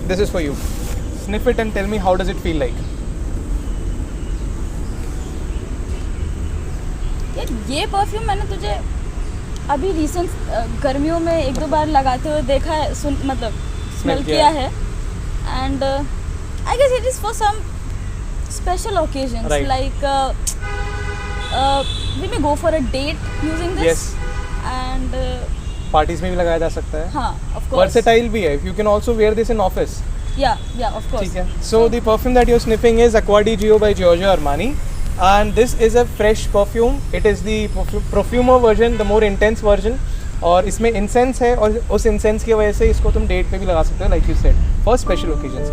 this is for you. Sniff it and tell me how does it feel like. यार ये perfume मैंने तुझे अभी रिसेंट गर्मियों में एक दो बार लगाते हुए देखा है, मतलब स्मेल किया है. And I guess it is for some special occasions like we may go for a date using this. And parties में भी लगाया जा सकता है. हाँ, ऑफ कोर्स. वर्सेटाइल भी है. You can also wear this in office. Yeah, of course. ठीक है. So the perfume that you're sniffing is Acqua di Gio by Giorgio Armani. And this is a fresh perfume. It is the profumo version, the more intense version. और इसमें incense है और उस incense की वजह से इसको तुम डेट पे भी लगा सकते हो, like you said, for special occasions.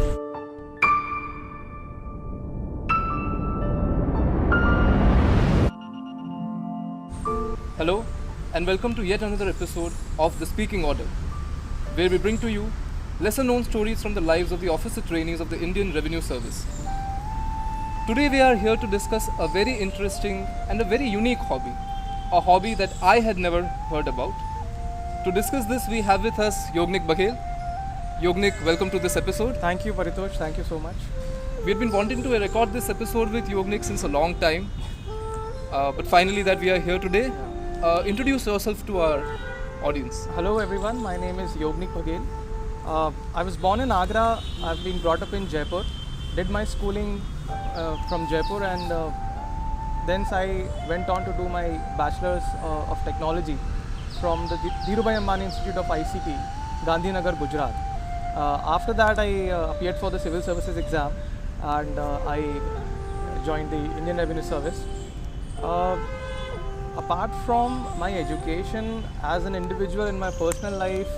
Hello and welcome to yet another episode of The Speaking Order, where we bring to you lesser known stories from the lives of the officer trainees of the Indian Revenue Service. Today we are here to discuss a very interesting and a very unique hobby, a hobby that I had never heard about. To discuss this we have with us Yognik Baghel. Yognik, welcome to this episode. Thank you Paritosh, thank you so much. We had been wanting to record this episode with Yognik since a long time, but finally that we are here today. Introduce yourself to our audience. Hello everyone, my name is Yognik Baghel. I was born in Agra. I've been brought up in Jaipur. Did my schooling from Jaipur and then I went on to do my bachelor's of technology from the Dhirubhai Ambani Institute of ICT, Gandhinagar, Gujarat. After that I appeared for the civil services exam and I joined the Indian Revenue Service. Apart from my education as an individual in my personal life,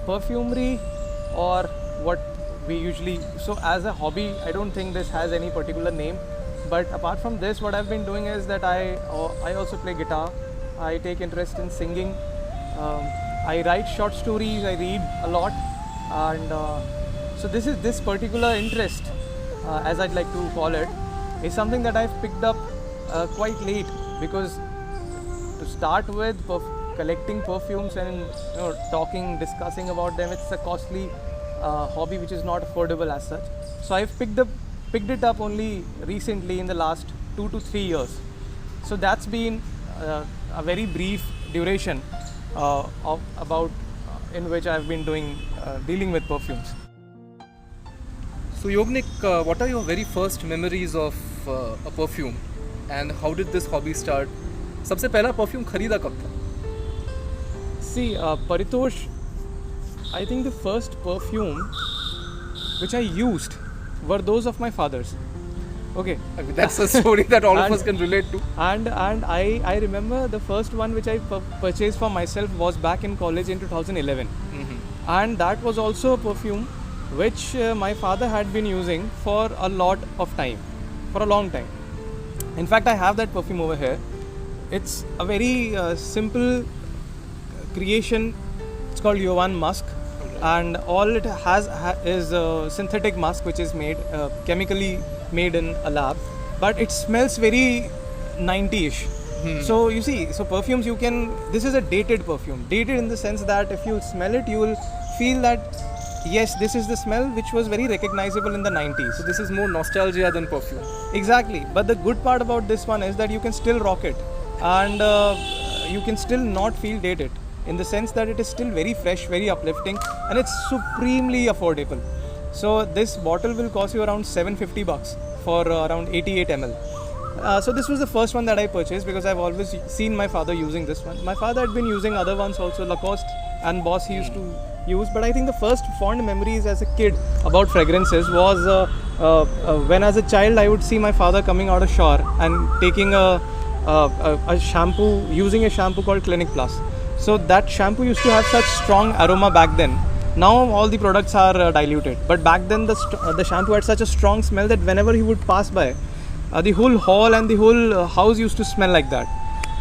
perfumery or what we usually, so as a hobby I don't think this has any particular name, but apart from this what I've been doing is that I also play guitar. I take interest in singing. I write short stories. I read a lot, and so this particular interest, as I'd like to call it, is something that I've picked up quite late, because to start with collecting perfumes and talking, discussing about them, it's a costly hobby which is not affordable as such. So I've picked it up only recently in the last 2 to 3 years. So that's been a very brief duration in which I've been dealing with perfumes. So Yognik, what are your very first memories of a perfume and how did this hobby start? सबसे पहला perfume खरीदा कब था? See, Paritosh, I think the first perfume which I used were those of my father's. Okay. I mean, that's a story that all of us can relate to. And I remember the first one which I purchased for myself was back in college in 2011. Mm-hmm. And that was also a perfume which my father had been using for a lot of time, for a long time. In fact, I have that perfume over here. It's a very simple creation. It's called Jovan Musk, and all it has is a synthetic musk which is made chemically made in a lab, but it smells very 90ish. So you see, so perfumes this is a dated perfume, dated in the sense that if you smell it you will feel that yes, this is the smell which was very recognizable in the 90s. So this is more nostalgia than perfume. Exactly, but the good part about this one is that you can still rock it, and you can still not feel dated, in the sense that it is still very fresh, very uplifting, and it's supremely affordable. So this bottle will cost you around $750 for around 88 ml. So this was the first one that I purchased because I've always seen my father using this one. My father had been using other ones also, Lacoste and Boss he used to use, but I think the first fond memories as a kid about fragrances was when as a child I would see my father coming out of shower and taking a shampoo, using a shampoo called Clinic Plus. So that shampoo used to have such strong aroma back then. Now all the products are diluted, but back then the shampoo had such a strong smell that whenever he would pass by, the whole hall and the whole house used to smell like that.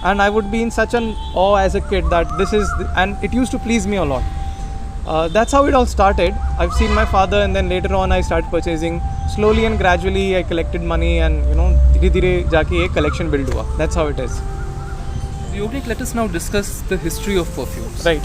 And I would be in such an awe as a kid that this is, and it used to please me a lot. That's how it all started. I've seen my father, and then later on I started purchasing. Slowly and gradually I collected money, and धीरे धीरे जाके एक collection build हुआ. That's how it is. Yognik, let us now discuss the history of perfumes. Right.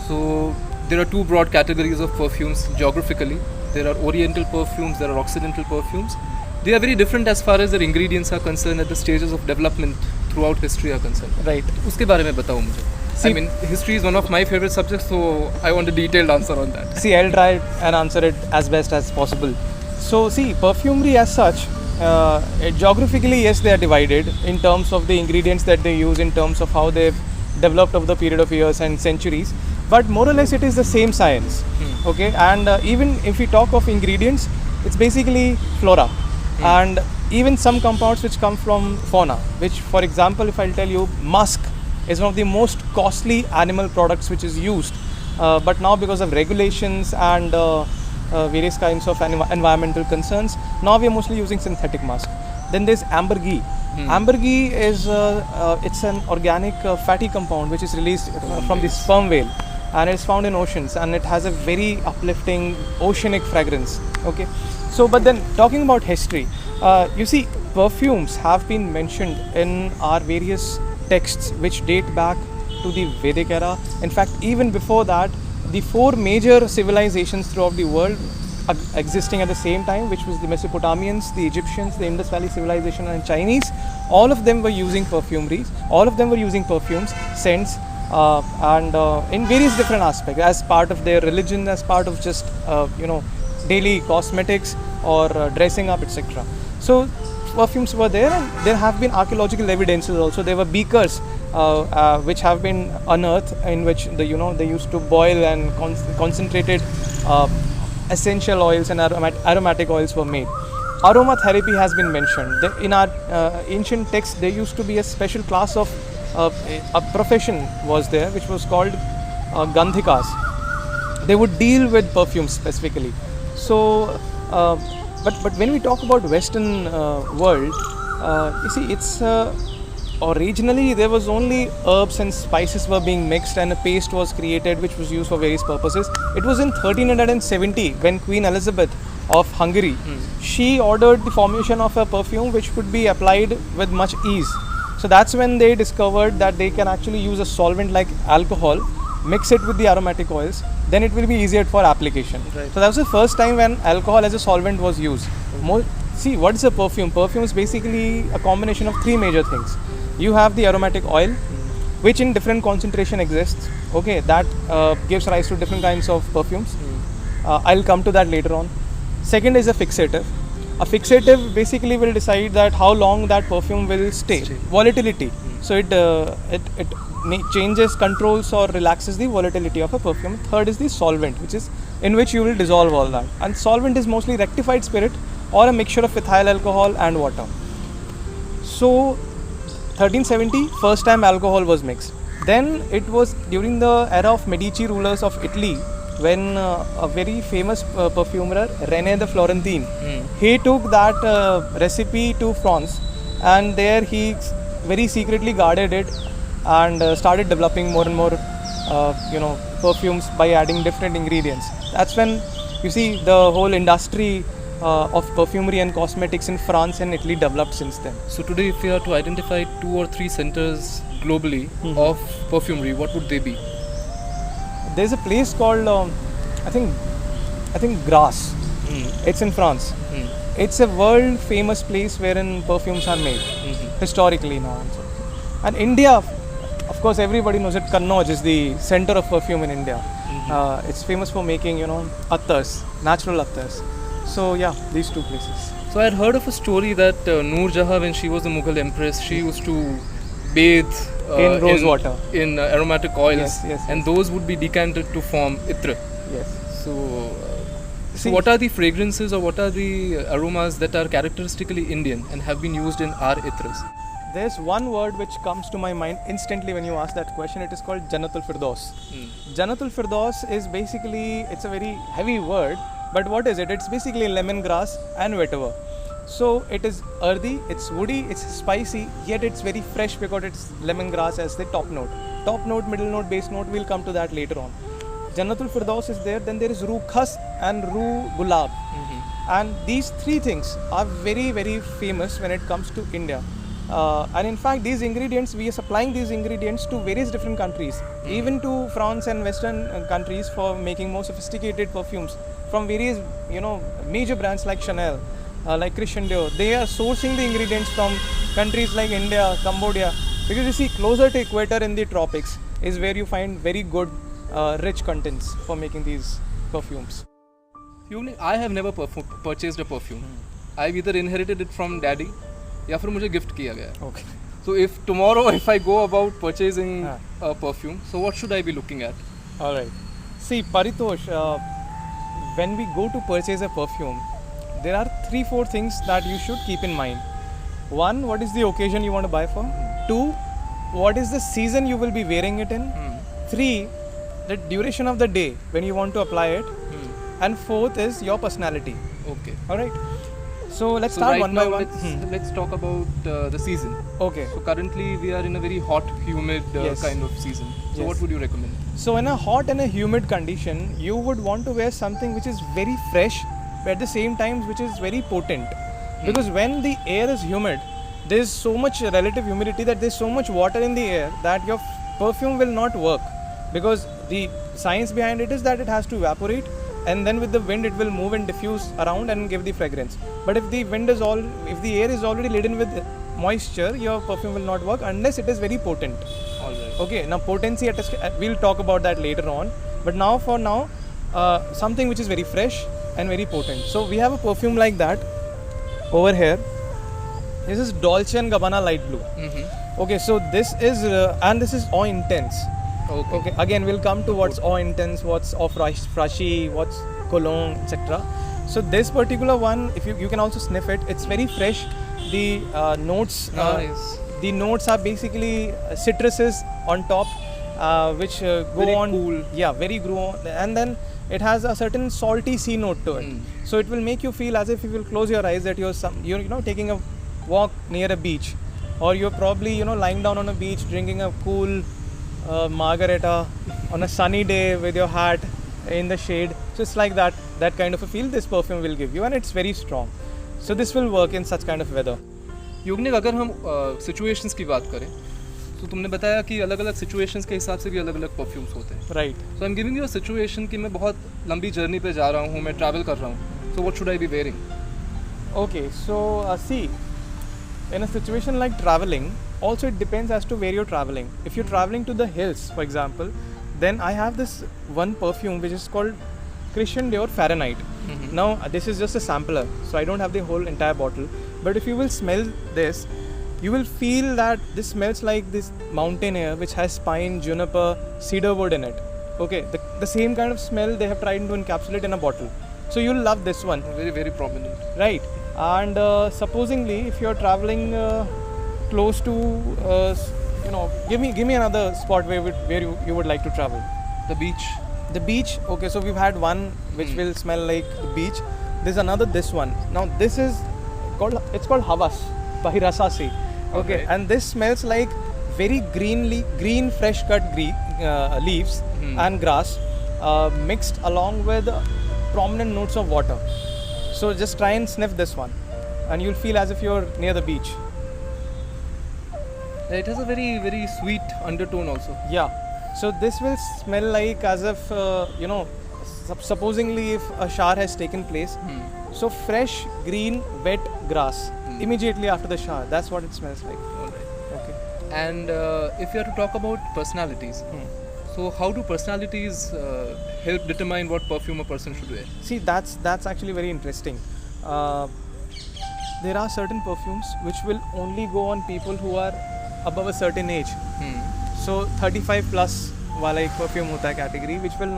So there are two broad categories of perfumes geographically. There are oriental perfumes, there are occidental perfumes. They are very different as far as their ingredients are concerned at the stages of development throughout history are concerned. Right. उसके बारे में बताओ मुझे. I mean, history is one of my favorite subjects, so I want a detailed answer on that. See, I'll try and answer it as best as possible. So, see, perfumery as such, geographically, yes, they are divided in terms of the ingredients that they use, in terms of how they've developed over the period of years and centuries. But more or less, it is the same science. Okay, and even if we talk of ingredients, it's basically flora, and even some compounds which come from fauna. Which, for example, if I'll tell you, musk is one of the most costly animal products which is used, but now because of regulations and various kinds of environmental concerns, now we are mostly using synthetic musk. Then there's ambergris. Ambergris is it's an organic fatty compound which is released from the sperm whale, and it's found in oceans, and it has a very uplifting oceanic fragrance. Okay, so but then talking about history, you see, perfumes have been mentioned in our various texts which date back to the Vedic era. In fact, even before that, the four major civilizations throughout the world existing at the same time, which was the Mesopotamians, the Egyptians, the Indus Valley civilization, and Chinese, all of them were using perfumery. All of them were using perfumes, scents, and in various different aspects, as part of their religion, as part of just daily cosmetics or dressing up, etc. So perfumes were there, and there have been archaeological evidences also. There were beakers which have been unearthed, in which they used to boil and concentrated essential oils and aromatic oils were made. Aromatherapy has been mentioned. In our ancient texts, there used to be a special class of a profession was there, which was called Gandhikas. They would deal with perfumes specifically. So, but when we talk about Western world, you see, it's originally there was only herbs and spices were being mixed, and a paste was created which was used for various purposes. It was in 1370 when Queen Elizabeth of Hungary, she ordered the formation of a perfume which could be applied with much ease. So that's when they discovered that they can actually use a solvent like alcohol, mix it with the aromatic oils, then it will be easier for application. Right. So that was the first time when alcohol as a solvent was used. See, what is a perfume? Perfume is basically a combination of three major things. You have the aromatic oil, which in different concentration exists. Okay, that gives rise to different kinds of perfumes. I'll come to that later on. Second is a fixative. A fixative basically will decide that how long that perfume will stay. Volatility. So it changes, controls or relaxes the volatility of a perfume. Third is the solvent, which is in which you will dissolve all that. And solvent is mostly rectified spirit or a mixture of ethyl alcohol and water. So 1370, first time alcohol was mixed. Then it was during the era of Medici rulers of Italy, when a very famous perfumer, René the Florentine, he took that recipe to France, and there he very secretly guarded it and started developing more and more perfumes by adding different ingredients. That's when you see the whole industry of perfumery and cosmetics in France and Italy developed since then. So today, if you are to identify 2 or 3 centers globally of perfumery, what would they be? There's a place called I think Grasse. It's in France. It's a world famous place wherein perfumes are made historically now. And India, of course, everybody knows it. Kannauj is the center of perfume in India. It's famous for making attars, natural attars. So yeah, these two places. So I had heard of a story that Noor Jahan, when she was the Mughal empress, she used to bathe in rose water, in aromatic oils, yes, and those would be decanted to form itra. Yes. So what are the fragrances or what are the aromas that are characteristically Indian and have been used in our itras? There's one word which comes to my mind instantly when you ask that question. It is called Jannatul Firdaus. Jannatul Firdaus is basically, it's a very heavy word, but what is it? It's basically lemongrass and vetiver. So it is earthy, it's woody, it's spicy, yet it's very fresh because it's lemongrass as the top note. Top note, middle note, base note, we'll come to that later on. Jannatul Firdaus is there, then there is Roo Khas and Roo Gulab. And these three things are very, very famous when it comes to India. And in fact, these ingredients, we are supplying these ingredients to various different countries, even to France and Western countries for making more sophisticated perfumes from various, major brands like Chanel, like Christian Dior. They are sourcing the ingredients from countries like India, Cambodia, because you see, closer to equator in the tropics is where you find very good, rich contents for making these perfumes. I have never purchased a perfume. I've either inherited it from daddy या फिर मुझे gift किया गया. Okay. So if tomorrow if I go about purchasing a perfume, so what should I be looking at? All right. See, Paritosh, when we go to purchase a perfume, there are 3-4 things that you should keep in mind. 1, what is the occasion you want to buy for? 2, what is the season you will be wearing it in? 3, the duration of the day when you want to apply it. And 4th is your personality. Okay. All right. So let's So start right one now by one. let's talk about the season. Okay. So currently we are in a very hot, humid Yes. kind of season. So Yes. what would you recommend? So in a hot and a humid condition, you would want to wear something which is very fresh, but at the same time which is very potent. Because when the air is humid, there is so much relative humidity that there is so much water in the air that your perfume will not work. Because the science behind it is that it has to evaporate, and then with the wind it will move and diffuse around and give the fragrance. But if the air is already laden with moisture, your perfume will not work unless it is very potent. All right. Okay, now potency, we'll talk about that later on. But for now, something which is very fresh and very potent. So we have a perfume like that over here. This is Dolce & Gabbana Light Blue. Okay, so this is, and this is Eau Intense. Okay, again we'll come to what's Eau Intense, what's Eau Fraiche, what's Cologne, etc. So this particular one, if you can also sniff it, it's very fresh. The notes, Nice. the notes are basically citruses on top, which go Very on. cool. Yeah, very grow, and then it has a certain salty sea note to it. So it will make you feel as if you will close your eyes that you're taking a walk near a beach, or you're probably lying down on a beach drinking a cool margarita on a sunny day with your hat in the shade. So it's like that kind of a feel this perfume will give you, and it's very strong. So this will work in such kind of weather. युगनिक, अगर हम situations की बात करें तो तुमने बताया कि अलग अलग सिचुएशंस के हिसाब से भी अलग अलग परफ्यूम्स होते हैं. Right. So I am giving you a situation कि मैं बहुत लंबी जर्नी पे जा रहा हूँ, मैं ट्रैवल कर रहा हूँ. So what should I B wearing? Okay, so see, in a situation like traveling, also it depends as to where you're traveling. If you're traveling to the hills, for example, then I have this one perfume which is called Christian Dior Fahrenheit. Now this is just a sampler, so I don't have the whole entire bottle. But if you will smell this, you will feel that this smells like this mountain air which has pine, juniper, cedar wood in it. Okay, the same kind of smell they have tried to encapsulate in a bottle. So you'll love this one. Very, very prominent. Right. And supposingly, if you're traveling close to, give me another spot where you would like to travel. The beach. The beach. Okay, so we've had one which will smell like the beach. There's another, this one. Now this is called Havas by Rasasi. Okay, and this smells like very green fresh cut leaves and grass mixed along with prominent notes of water. So just try and sniff this one, and you'll feel as if you're near the beach. It has a very, very sweet undertone also. Yeah. So this will smell like as if supposingly if a shower has taken place. So fresh, green, wet grass immediately after the shower. That's what it smells like. Alright. Okay. And if you have to talk about personalities, so how do personalities help determine what perfume a person should wear? See, that's actually very interesting. There are certain perfumes which will only go on people who are above a certain age. So 35 plus वाला एक perfume होता है category which will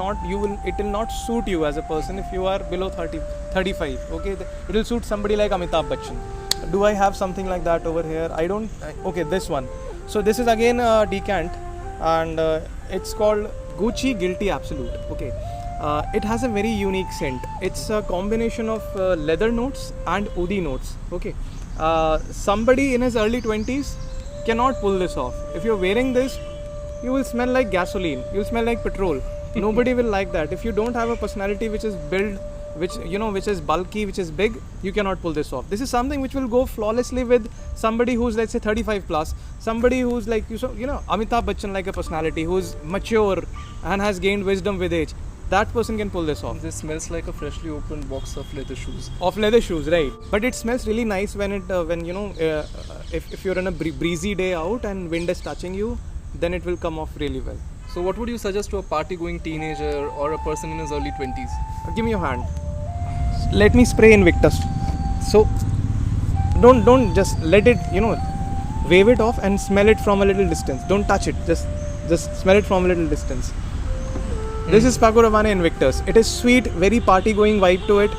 not suit you as a person if you are below 35. Okay, it will suit somebody like Amitabh Bachchan. Do I have something like that over here? I don't. Okay, this one. So this is again a decant, and it's called Gucci Guilty Absolute. Okay, it has a very unique scent. It's a combination of leather notes and oudi notes. Okay, somebody in his early 20s cannot pull this off. If you're wearing this, you will smell like gasoline. You'll smell like petrol. Nobody will like that. If you don't have a personality which is built which is bulky, which is big, you cannot pull this off. This is something which will go flawlessly with somebody who's, let's say, 35 plus, somebody who's like Amitabh Bachchan like a personality, who's mature and has gained wisdom with age. That person can pull this off. This smells like a freshly opened box of leather shoes. Of leather shoes, right? But it smells really nice when if you're on a breezy day out and wind is touching you, then it will come off really well. So what would you suggest to a party-going teenager or a person in his early 20s? Give me your hand. Let me spray Invictus. So don't just let it, wave it off and smell it from a little distance. Don't touch it. Just smell it from a little distance. This is Paco Rabanne Invictus. It is sweet, very party-going vibe to it.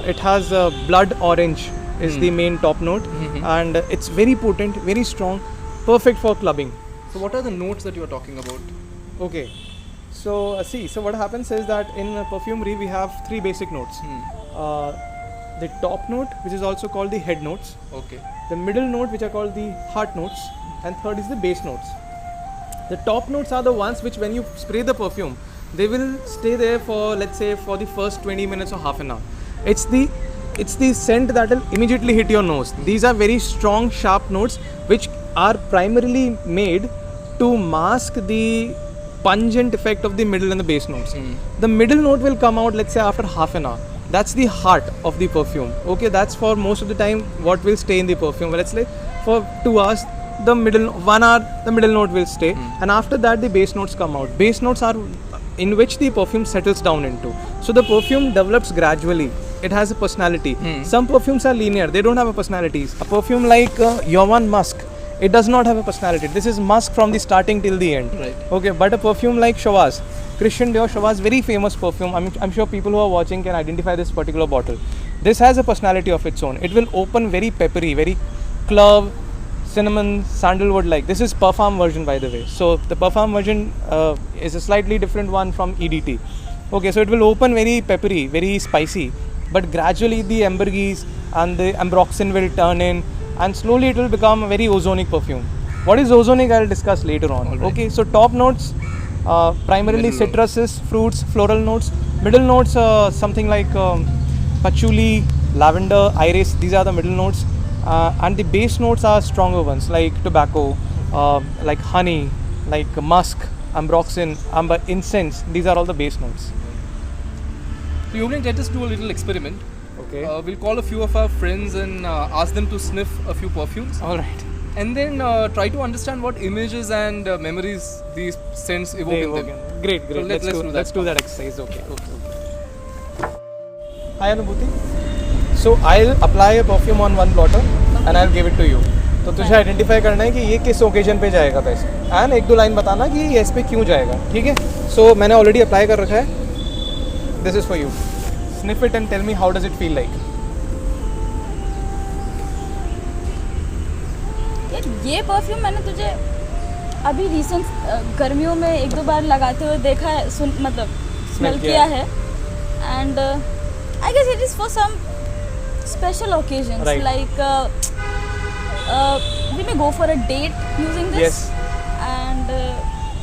It has blood orange is the main top note, and it's very potent, very strong, perfect for clubbing. So what are the notes that you are talking about? Okay, so so what happens is that in perfumery we have three basic notes. The top note, which is also called the head notes. Okay. The middle note, which are called the heart notes, and third is the base notes. The top notes are the ones which, when you spray the perfume, they will stay there for, let's say, for the first 20 minutes or half an hour. It's the scent that will immediately hit your nose. These are very strong, sharp notes which are primarily made to mask the pungent effect of the middle and the base notes. The middle note will come out, let's say, after half an hour. That's the heart of the perfume. Okay, that's for most of the time what will stay in the perfume. But let's say for 2 hours, the middle 1 hour, the middle note will stay, and after that the base notes come out. Base notes are in which the perfume settles down into. So the perfume develops gradually. It has a personality. Some perfumes are linear, they don't have a personality. A perfume like Jovan Musk, it does not have a personality. This is musk from the starting till the end. Right. Okay, but a perfume like Chauffaz, Christian Dior Chauffaz, very famous perfume. I'm sure people who are watching can identify this particular bottle. This has a personality of its own. It will open very peppery, very clove, cinnamon, sandalwood like. This is Parfum version, by the way. So the Parfum version is a slightly different one from EDT. Okay, so it will open very peppery, very spicy, but gradually the ambergris and the ambroxan will turn in, and slowly it will become a very ozonic perfume. What is ozonic, I'll discuss later on. Alright. Okay, so top notes, primarily Middle citruses, fruits, floral notes. Middle notes, something like patchouli, lavender, iris. These are the middle notes. And the base notes are stronger ones, like tobacco, like honey, like musk, ambroxan, amber, incense. These are all the base notes. So Yogesh, let us do a little experiment. Okay. We'll call a few of our friends and ask them to sniff a few perfumes, All right. and then try to understand what images and memories these scents evoke in them. Great. So let's do that. Let's do that exercise. Okay. Hi Anubhuti. So I'll apply a perfume on one blotter and I'll give it to you. तो तुझे identify करना है कि ये किस occasion पे जाएगा best, and 1-2 line बताना कि ये इस पे क्यों जाएगा, ठीक है? सो मैंने ऑलरेडी अप्लाई कर रखा है. This is for you. Sniff it and tell me how does it feel like. ये परफ्यूम मैंने तुझे अभी रिसेंट गर्मियों में 1-2 बार लगाते हुए देखा है, मतलब स्मेल किया है, and I guess it is for some special occasions, like we may go for a date using this. Yes. And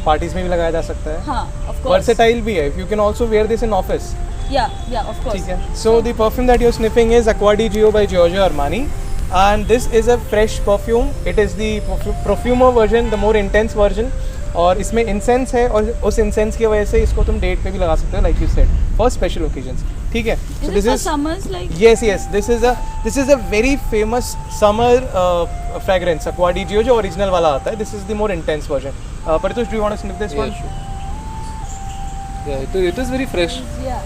parties में भी लगाया जा सकता है. हाँ, of course. वर्सेटाइल भी है. You can also wear this in office. Yeah, of course. ठीक है. So the perfume that you're sniffing is Acqua di Gio by Giorgio Armani, and this is a fresh perfume. It is the Profumo version, the more intense version. और इसमें incense है, और उस incense की वजह से इसको तुम डेट पे भी लगा सकते हो, like you said, for special occasions. ठीक है. Is it for summers, like? Yes. This is a very famous summer fragrance. Acqua di Gio जो ओरिजिनल वाला आता है. This is the more intense version. Paritosh, do you want to sniff this one? Sure. Yeah, it is very fresh. Yeah.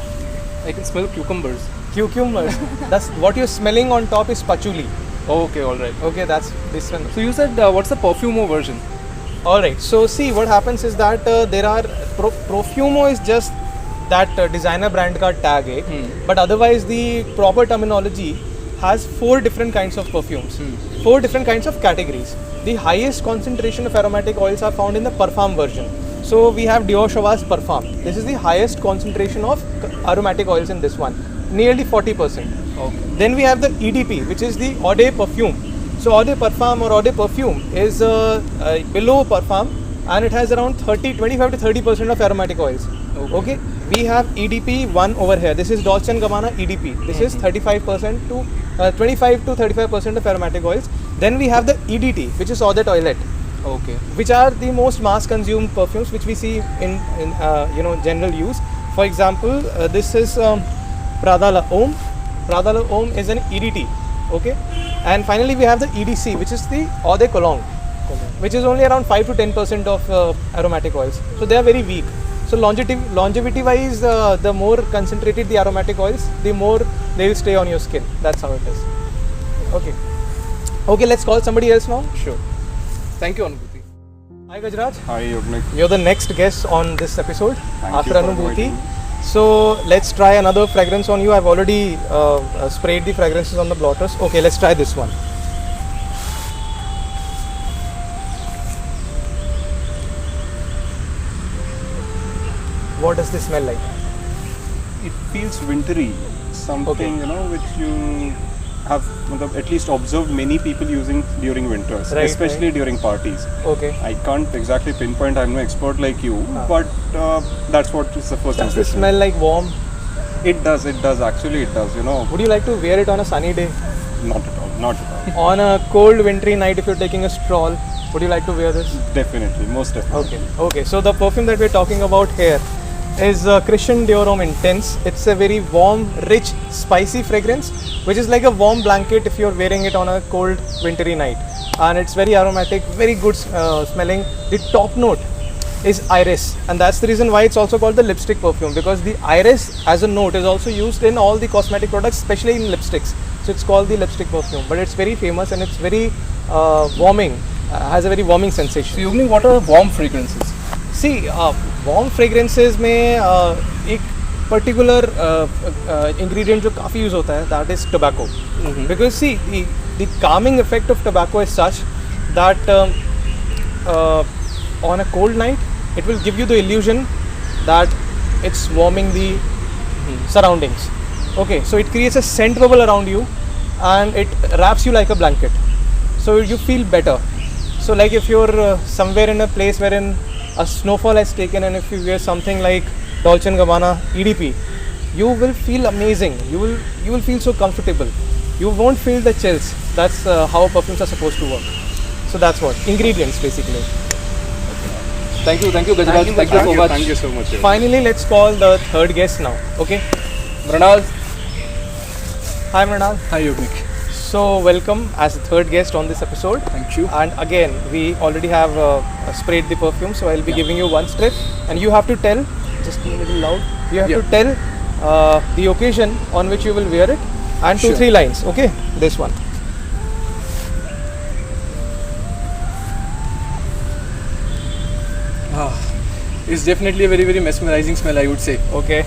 I can smell cucumbers. Cucumbers. That's what you're smelling on top is patchouli. Okay, all right. Okay, that's this one. So you said what's the Perfumo version? Alright, so see what happens is that there are Profumo is just that designer brand का tag है, but otherwise the proper terminology has 4 different kinds of perfumes, 4 different kinds of categories. The highest concentration of aromatic oils are found in the Parfum version. So we have Dior Chauffaz Parfum. This is the highest concentration of aromatic oils in this one, nearly 40%. Okay. Then we have the EDP, which is the Eau de Parfum. So Eau de Parfum or Eau de Perfume is below Parfum, and it has around 25 to 30% of aromatic oils. Okay. we have EDP one over here. This is Dolce & Gabbana EDP. This is 35% to 25 to 35% of aromatic oils. Then we have the EDT, which is eau de toilette, Okay. which are the most mass consumed perfumes which we see in general use. For example, this is Prada La Homme. Prada La Homme is an EDT. Okay. And finally we have the EDC, which is the eau de cologne, which is only around 5 to 10% of aromatic oils. So they are very weak. So longevity wise, the more concentrated the aromatic oils, the more they will stay on your skin. That's how it is. Okay. Okay, let's call somebody else now. Sure. Thank you, Anubhuti. Hi Gajraj. Hi Yognik. You're the next guest on this episode Thank after you for Anubhuti. inviting me. So let's try another fragrance on you. I've already sprayed the fragrances on the blotters. Okay, let's try this one. What does this smell like? It feels wintry. Something Okay. which you have at least observed many people using during winters, Right, especially during parties. Okay. I can't exactly pinpoint. I'm no expert like you, but that's what is the first Does this impression. smell like warm? It does. It does. Actually, it does. Would you like to wear it on a sunny day? Not at all. Not at all. On a cold wintry night, if you're taking a stroll, would you like to wear this? Definitely. Most definitely. Okay. Okay. So the perfume that we're talking about here is Christian Dior Homme Intense. It's a very warm, rich, spicy fragrance, which is like a warm blanket if you're wearing it on a cold, wintry night. And it's very aromatic, very good smelling. The top note is iris, and that's the reason why it's also called the lipstick perfume, because the iris as a note is also used in all the cosmetic products, especially in lipsticks. So it's called the lipstick perfume, but it's very famous and it's very warming, has a very warming So, sensation. Yognik, what are warm fragrances? See, warm fragrances में एक particular ingredient जो काफ़ी use होता है, that is tobacco. Because see, the calming effect of tobacco is such that on a cold night, it will give you the illusion that it's warming the surroundings. Okay, so it creates a scent bubble around you and it wraps you like a blanket. So you feel better. So like if you're somewhere in a place wherein a snowfall has taken, and if you wear something like Dolce & Gabbana EDP, you will feel amazing. You will feel so comfortable. You won't feel the chills. That's how perfumes are supposed to work. So that's what ingredients basically. Thank you, Gajraj. Thank you so much. Thank you so much. Yognik. Finally, let's call the third guest now. Okay. Mrinal. Hi Mrinal. Hi, Yognik. So welcome as the third guest on this episode. Thank you. And again, we already have sprayed the perfume, so I'll be giving you one strip, and you have to tell, just a little loud, you have to tell the occasion on which you will wear it, and Sure. 2-3 lines. Okay, this one. It's definitely a very, very mesmerizing smell, I would say. Okay.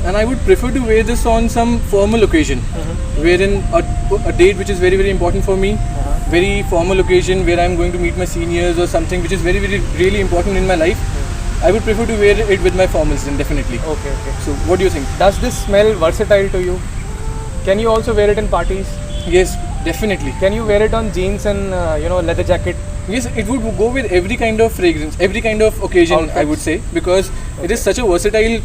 And I would prefer to wear this on some formal occasion, wherein a date which is very, very important for me, very formal occasion where I'm going to meet my seniors or something which is very, very, really important in my life. I would prefer to wear it with my formals then, definitely. Okay. So, what do you think? Does this smell versatile to you? Can you also wear it in parties? Yes, definitely. Can you wear it on jeans and leather jacket? Yes, it would go with every kind of fragrance, every kind of occasion, I Outfits. would say, because it is such a versatile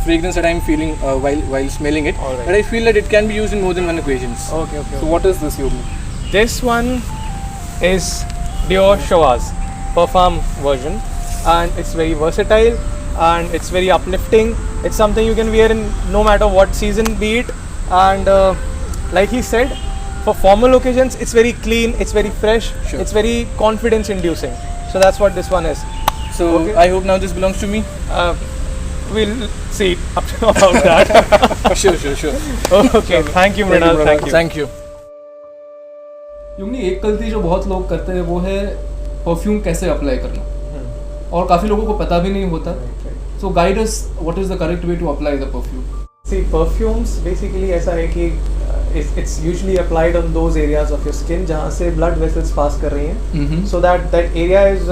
fragrance that I'm feeling while smelling it. Alright. But I feel that it can be used in more than one occasions. Okay. So, what is this, Yogi? This one is Dior Chauffage Parfum version, and it's very versatile and it's very uplifting. It's something you can wear in no matter what season be it, and like he said, for formal occasions it's very clean, it's very fresh, Sure. it's very confidence inducing. So that's what this one is. So, Okay. I hope now this belongs to me. We'll see about that. Sure. Okay, thank you Mrinal, thank you. Thank you. युगनी एक गलती जो बहुत लोग करते हैं वो है perfume कैसे अप्लाई करना, और काफ़ी लोगों को पता भी नहीं होता. So guide us, what is the correct way to apply the perfume? See, perfumes basically ऐसा है कि it's usually applied on those areas of your skin जहाँ से blood vessels pass कर रही हैं, so that area is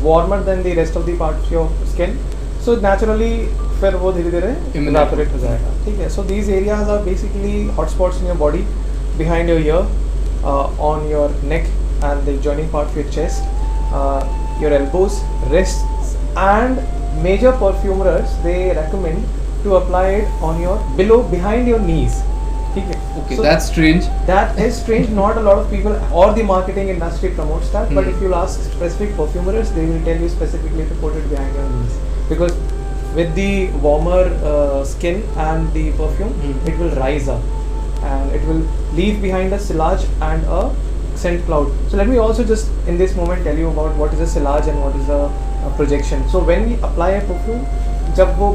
warmer than the rest of the part of your skin. So naturally फिर वो धीरे धीरे evaporate हो जाएगा. ठीक है. So these areas are basically hotspots in your body, behind your ear, on your neck and the joining part of your chest, your elbows, wrists, and major perfumers they recommend to apply it on your behind your knees. Okay, Okay, so that's strange. that is strange. Not a lot of people or the marketing industry promotes that. But if you'll ask specific perfumers, they will tell you specifically to put it behind your knees, because with the warmer skin and the perfume, it will rise up and it will leave behind a sillage and a scent cloud. So let me also just in this moment tell you about what is a sillage and what is a projection. So when we apply a perfume, जब वो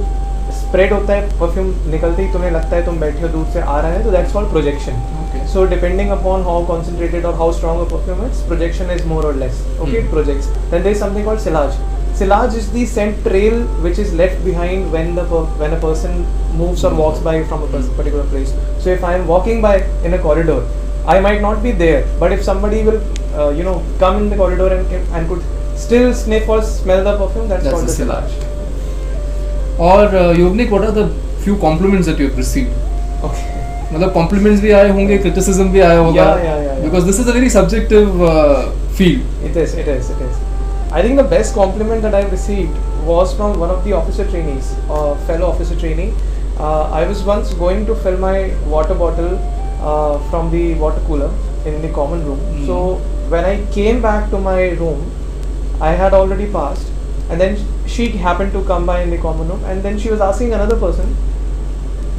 spread होता है, perfume निकलते ही तुम्हें लगता है तुम बैठे हो दूर से आ रहा है, तो that's called projection. Okay. So depending upon how concentrated or how strong a perfume is, projection is more or less. Okay, it projects. Then there is something called sillage. Sillage is the scent trail which is left behind when a person moves or walks by from a particular place. So if I am walking by in a corridor, I might not be there, but if somebody will come in the corridor and could still sniff or smell the perfume, that's called the sillage. और योगनिक, what are the few compliments that you have received? Okay. मतलब compliments भी आए होंगे, criticism भी आया होगा. Yeah. Because this is a very subjective field. It is. I think the best compliment that I've received was from one of the officer trainees, fellow officer trainee. I was once going to fill my water bottle from the water cooler in the common room. So when I came back to my room, I had already passed, and then she happened to come by in the common room, and then she was asking another person,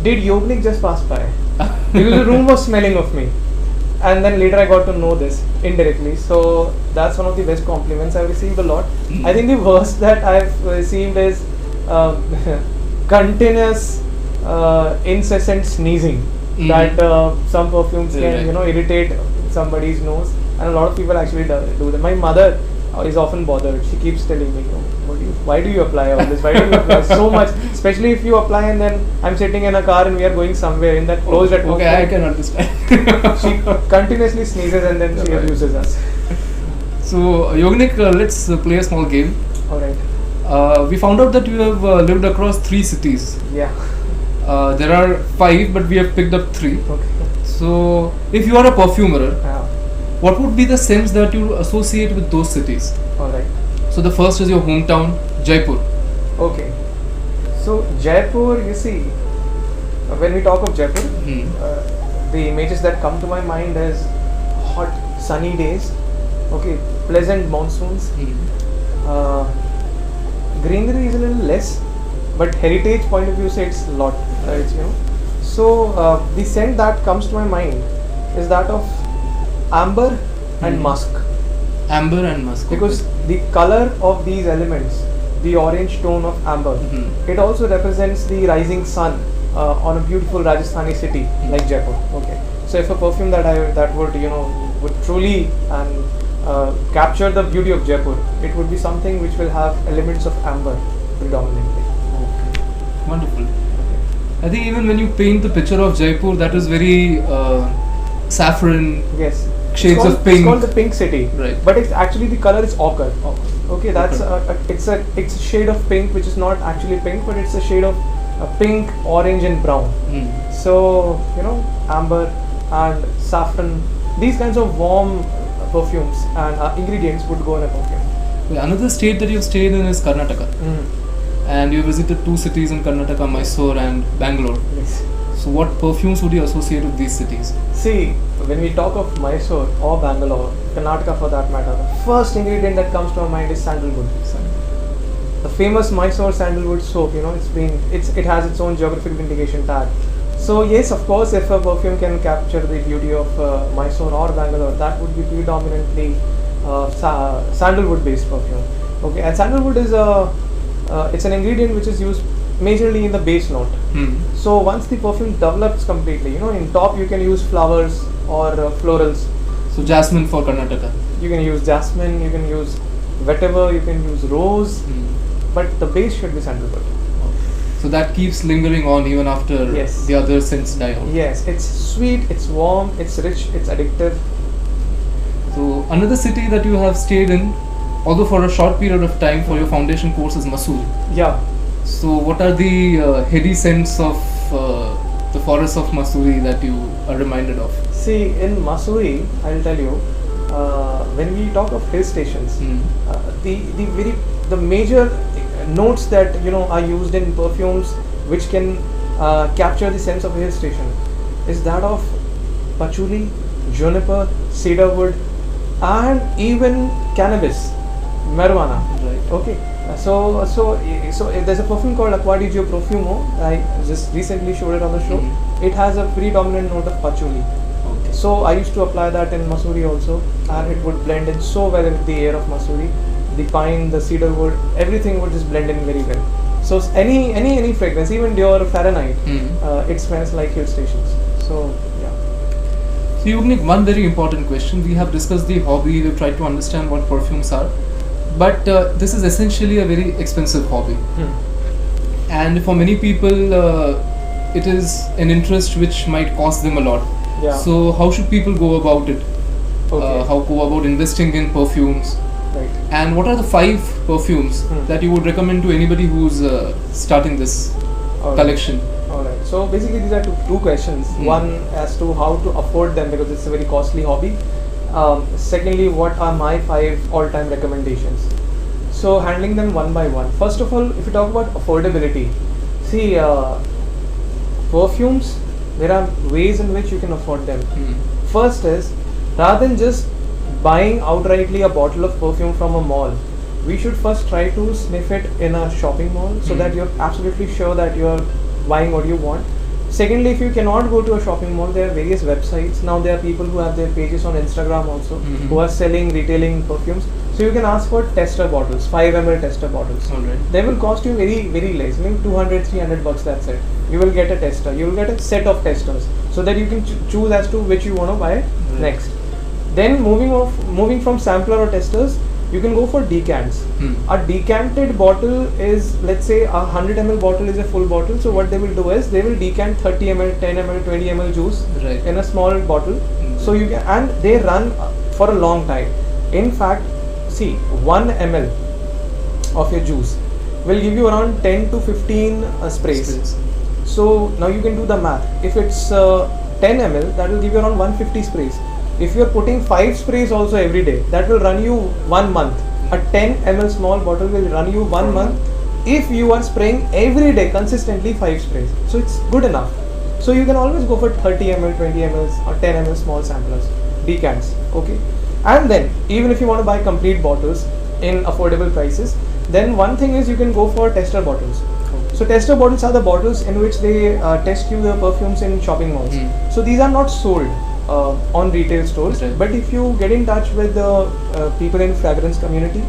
"Did Yognik just pass by?" Because the room was smelling of me. And then later I got to know this indirectly. So that's one of the best compliments I've received a lot. I think the worst that I've received is continuous incessant sneezing. That some perfumes can irritate somebody's nose, and a lot of people actually do that. My mother is often bothered. She keeps telling me, why do you apply all this? Why do you apply so much? Especially if you apply and then I'm sitting in a car and we are going somewhere in that closed atmosphere. Okay, I can understand. She continuously sneezes and then she abuses us. So Yognik, let's play a small game. Alright. We found out that you have lived across 3 cities. Yeah. There are 5, but we have picked up 3. Okay. So if you are a perfumer, Yeah. what would be the scents that you associate with those cities? Alright. So the first is your hometown, Jaipur. Okay. So Jaipur, you see, when we talk of Jaipur, the images that come to my mind is hot, sunny days. Okay, pleasant monsoons. Greenery is a little less, but heritage point of view say it's a lot. So the scent that comes to my mind is that of amber and musk. Amber and musk. Because the color of these elements, the orange tone of amber, it also represents the rising sun on a beautiful Rajasthani city like Jaipur. Okay, so if a perfume that would truly capture the beauty of Jaipur, it would be something which will have elements of amber predominantly. Okay. Wonderful. I think even when you paint the picture of Jaipur, that is very saffron. Yes. Shades of pink. It's called the pink city. Right. But it's actually the color is ochre. Okay, that's it's a shade of pink which is not actually pink, but it's a shade of pink, orange, and brown. So amber and saffron, these kinds of warm perfumes and ingredients would go in a perfume. Another state that you've stayed in is Karnataka, and you visited 2 cities in Karnataka, Mysore and Bangalore. Yes. So what perfumes would you associate with these cities? See, when we talk of Mysore or Bangalore, Karnataka for that matter, the first ingredient that comes to our mind is sandalwood. The famous Mysore sandalwood soap, it has its own geographical indication tag. So yes, of course, if a perfume can capture the beauty of Mysore or Bangalore, that would be predominantly sandalwood-based perfume. Okay, and sandalwood is it's an ingredient which is used majorly in the base note. So once the perfume develops completely, in top you can use flowers or florals. So jasmine for Karnataka. You can use jasmine, you can use vetiver, you can use rose, but the base should be sandalwood. So that keeps lingering on even after the other scents die out. Yes, it's sweet, it's warm, it's rich, it's addictive. So another city that you have stayed in, although for a short period of time for your foundation course, is Mussoorie. Yeah. So what are the heady scents of the forests of Mussoorie that you are reminded of? See, in Mussoorie, I'll tell you, when we talk of hill stations, the major notes that are used in perfumes which can capture the sense of a hill station is that of patchouli, juniper, cedarwood, and even cannabis, marijuana. Right. Okay. So there's a perfume called Acqua di Gio Profumo. I just recently showed it on the show. It has a predominant note of patchouli. Okay. So I used to apply that in Mussoorie also, and it would blend in so well with the air of Mussoorie. The pine, the cedarwood, everything would just blend in very well. So any fragrance, even Dior Fahrenheit, it smells like hill stations. So yeah. So Yugnik, one very important question. We have discussed the hobby, we've tried to understand what perfumes are, but this is essentially a very expensive hobby. And for many people, it is an interest which might cost them a lot. Yeah. So how should people go about it? Okay. How go about investing in perfumes? Right. And what are the 5 perfumes that you would recommend to anybody who's starting this Alright. collection? Alright, so basically these are two questions. One as to how to afford them because it's a very costly hobby. Secondly, what are my 5 all-time recommendations? So handling them one by one. First of all, if you talk about affordability, see, perfumes, there are ways in which you can afford them. First is, rather than just buying outrightly a bottle of perfume from a mall, we should first try to sniff it in a shopping mall so that you're absolutely sure that you're buying what you want. Secondly, if you cannot go to a shopping mall, there are various websites. Now there are people who have their pages on Instagram also who are retailing perfumes. So you can ask for tester bottles, 5 ml tester bottles. Alright. They will cost you very less, maybe $200-300, that's it. You will get a tester, you will get a set of testers so that you can choose as to which you want to buy next. Then moving from sampler or testers, you can go for decants. A decanted bottle is, let's say, a 100 ml bottle is a full bottle. So what they will do is they will decant 30 ml, 10 ml, 20 ml juice in a small bottle. So you can, and they run for a long time. In fact, see, 1 ml of your juice will give you around 10 to 15 sprays. So now you can do the math. If it's 10 ml, that will give you around 150 sprays. If you are putting 5 sprays also every day, that will run you 1 month. A 10 ml small bottle will run you 1 month if you are spraying every day consistently 5 sprays. So it's good enough. So you can always go for 30 ml, 20 ml or 10 ml small samplers, decants. Okay. And then even if you want to buy complete bottles in affordable prices, then one thing is you can go for tester bottles. So tester bottles are the bottles in which they test you the perfumes in shopping malls. So these are not sold on retail stores, but if you get in touch with the people in fragrance community,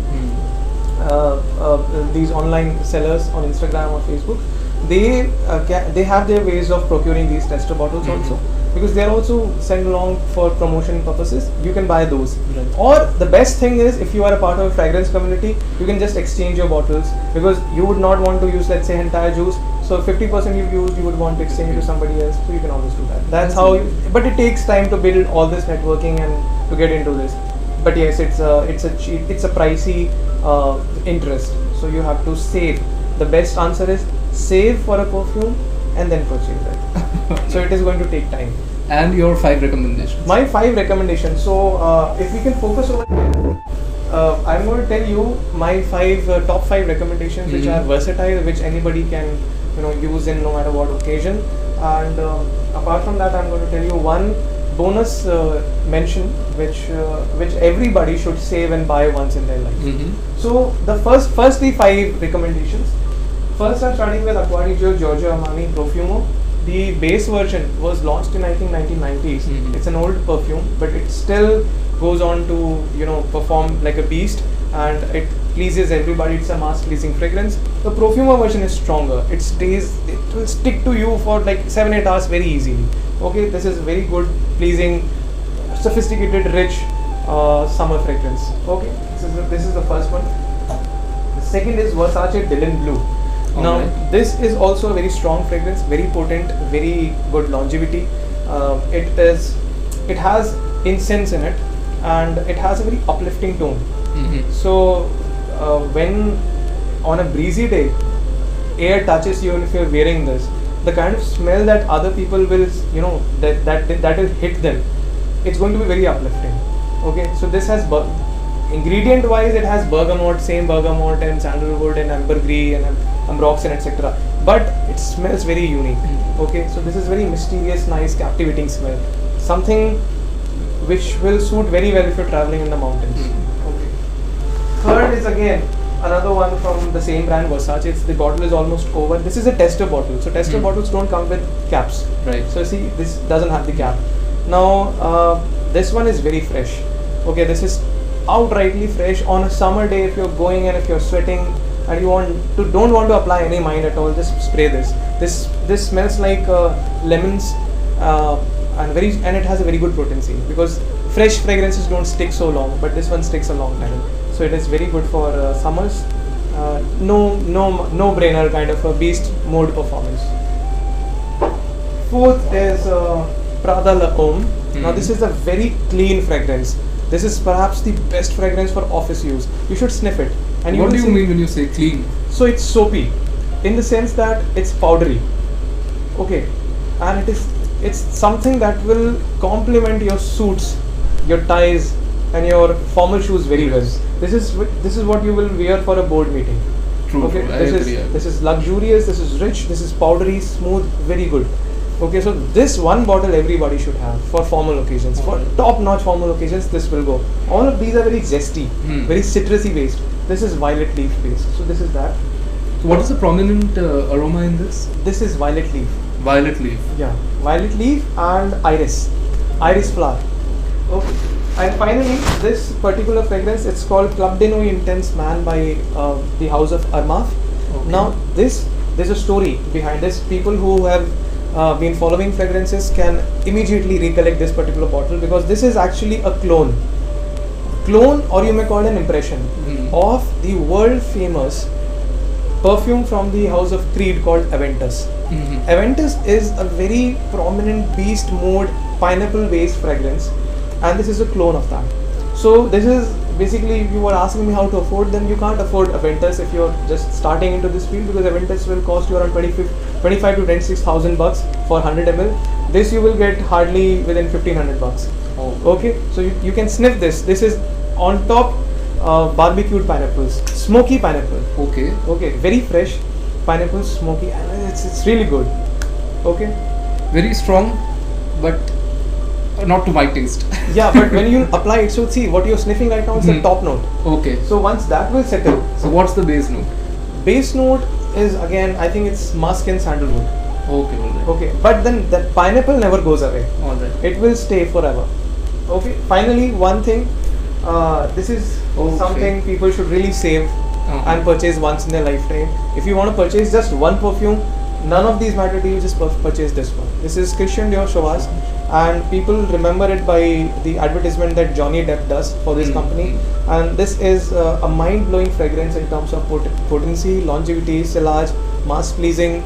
these online sellers on Instagram or Facebook, they have their ways of procuring these tester bottles also, because they are also sent along for promotion purposes. You can buy those. Or the best thing is, if you are a part of a fragrance community, you can just exchange your bottles, because you would not want to use, let's say, entire juice. So 50% you've used, you would want to exchange it to somebody else. So you can always do that. That's how. But it takes time to build all this networking and to get into this. But yes, it's a pricey interest. So you have to save. The best answer is save for a perfume and then purchase it. So it is going to take time. And your 5 recommendations. My 5 recommendations. So if we can focus over here, I'm going to tell you my top 5 recommendations which are versatile, which anybody can use in no matter what occasion. And apart from that, I'm going to tell you one bonus mention which everybody should save and buy once in their life. So the firstly 5 recommendations. First, I'm starting with Acqua di Gio Giorgio Armani Profumo. The base version was launched in I think 1990s. It's an old perfume, but it still goes on to perform like a beast, and it pleases everybody. It's a mass pleasing fragrance. The Profumo version is stronger. It will stick to you for like 7-8 hours very easily. Okay, this is very good, pleasing, sophisticated, rich summer fragrance. Okay, this is the first one. The second is Versace Dylan Blue. Now, this is also a very strong fragrance, very potent, very good longevity. It has incense in it, and it has a very uplifting tone. So, when on a breezy day, air touches you, and if you're wearing this, the kind of smell that other people will, that will hit them, it's going to be very uplifting. Okay, so this has ingredient wise it has bergamot, same bergamot and sandalwood and ambergris and ambroxan, etc. But it smells very unique. Okay, so this is very mysterious, nice, captivating smell. Something which will suit very well if you're traveling in the mountains. Okay. Third is again another one from the same brand, Versace. The bottle is almost over. This is a tester bottle. So tester bottles don't come with caps. Right. So see, this doesn't have the cap. Now this one is very fresh. Okay, this is outrightly fresh on a summer day. If you're going and if you're sweating and you don't want to apply any mind at all, just spray this. This smells like lemons and it has a very good potency, because fresh fragrances don't stick so long, but this one sticks a long time. So it is very good for summers. No brainer kind of a beast mode performance. Fourth is Prada La Homme. Now this is a very clean fragrance. This is perhaps the best fragrance for office use. You should sniff it. And What will do you see- mean when you say clean? So it's soapy, in the sense that it's powdery. Okay, and it's something that will complement your suits, your ties, and your formal shoes very well. This is what you will wear for a board meeting. True, Okay, true. I this agree. is luxurious. This is rich. This is powdery, smooth, very good. Okay, so this one bottle everybody should have for formal occasions. For top-notch formal occasions, this will go. All of these are very zesty, very citrusy based. This is violet leaf based. So this is that. So what is the prominent aroma in this? This is violet leaf. Violet leaf. Yeah, violet leaf and iris flower. Okay. And finally, this particular fragrance, it's called Club de Nuit Intense Man by the House of Armaf. Okay. Now, there's a story behind this. People who have been following fragrances can immediately recollect this particular bottle, because this is actually a clone, or you may call it an impression of the world famous perfume from the House of Creed called Aventus. Aventus is a very prominent beast mode pineapple based fragrance, and this is a clone of that. So this is basically, if you were asking me how to afford them, you can't afford Aventus if you're just starting into this field, because Aventus will cost you around 25 to 26,000 bucks for 100 ml. This you will get hardly within 1,500 bucks. Oh. Okay, so you can sniff this. This is on top barbecued pineapples, smoky pineapple. Okay. Okay, very fresh pineapple, smoky, and it's really good. Okay. Very strong, but not to my taste. Yeah, but when you apply it, so see what you're sniffing right now is the top note. Okay. So once that will settle, So what's the base note? base note is again, I think it's musk and sandalwood. Okay, alright. Okay, but then that pineapple never goes away. Alright. It will stay forever. Okay. Finally, one thing. This is Okay. something people should really save and purchase once in their lifetime. If you want to purchase just one perfume, none of these matter to you. Just purchase this one. This is Christian Dior Sauvage, and people remember it by the advertisement that Johnny Depp does for this company. And this is a mind-blowing fragrance in terms of potency, longevity, sillage, mass pleasing,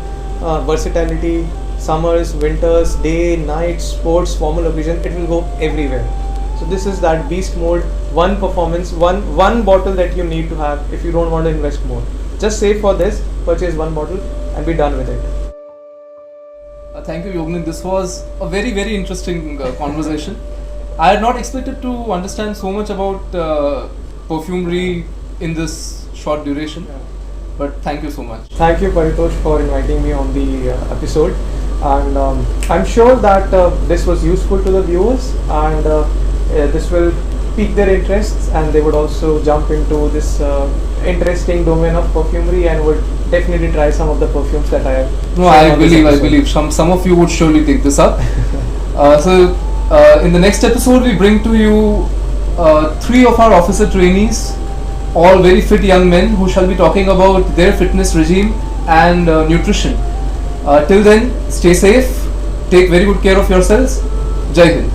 versatility, summers, winters, day, night, sports, formal occasion. It will go everywhere. So this is that beast mode, one performance, one bottle that you need to have if you don't want to invest more. Just save for this, purchase one bottle and be done with it. Thank you, Yognin. This was a very, very interesting conversation. I had not expected to understand so much about perfumery in this short duration. But thank you so much. Thank you, Paritosh, for inviting me on the episode. And I'm sure that this was useful to the viewers, and this will pique their interests, and they would also jump into this interesting domain of perfumery and would definitely try some of the perfumes that I have. No, shown I on this believe episode. some of you would surely take this up. In the next episode, we bring to you 3 of our officer trainees, all very fit young men who shall be talking about their fitness regime and nutrition. Till then, stay safe, take very good care of yourselves. Jai Hind.